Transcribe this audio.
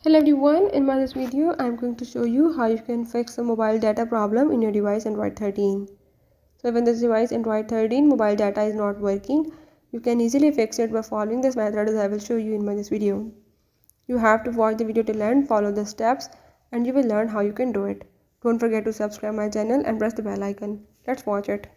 Hello everyone, in my this video I'm going to show you how you can fix the mobile data problem in your device Android 13. So when this device Android 13 mobile data is not working, you can easily fix it by following this method as I will show you in my this video. You have to watch the video till end, follow the steps and you will learn how you can do it. Don't forget to subscribe my channel and press the bell icon. Let's watch it.